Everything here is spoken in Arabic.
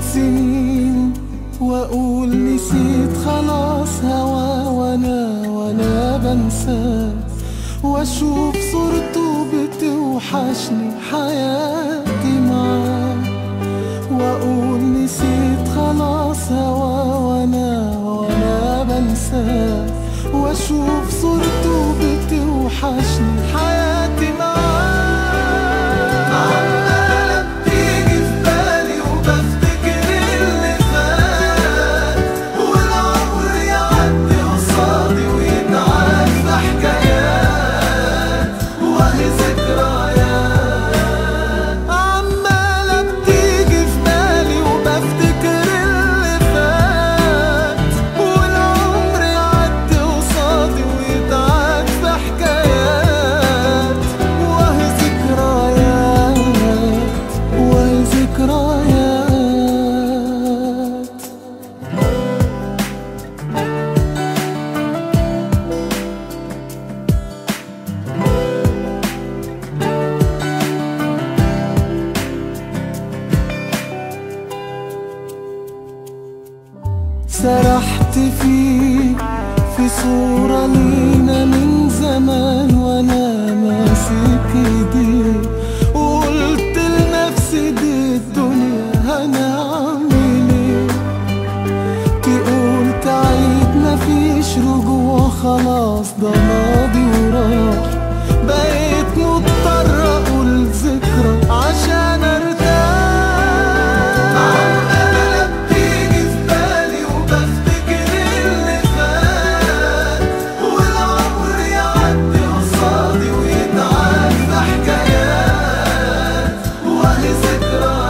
سنين واقول نسيت خلاص هوا، وانا بنساه، واشوف صورته بتوحشني حياتي معاه، واقول نسيت خلاص هوا، وانا بنساه، واشوف صورته بتوحشني حياتي معاه. عمالة بتيجي في بالي وبفتكر اللي فات، والعمر يعدي قصادي ويتعاد في حكايات وهي ذكريات. عمالة بتيجي في بالي وبفتكر اللي فات، والعمر يعدي قصادي ويتعاد في حكايات وهي ذكريات وهي ذكريات. سرحت فيه في صورة لينا من زمان وانا ماسك ايديه، وقلت لنفسي دي الدنيا هنعمل ايه، تقول تعيد مفيش رجوع خلاص ده ماضي وراح، بقيت مضطر اقول ذكرى عشان ارتاح. عمالة بتيجي في بالي وبفتكر اللي فات، والعمر يعدي قصادي ويتعاد في حكايات وهي ذكريات.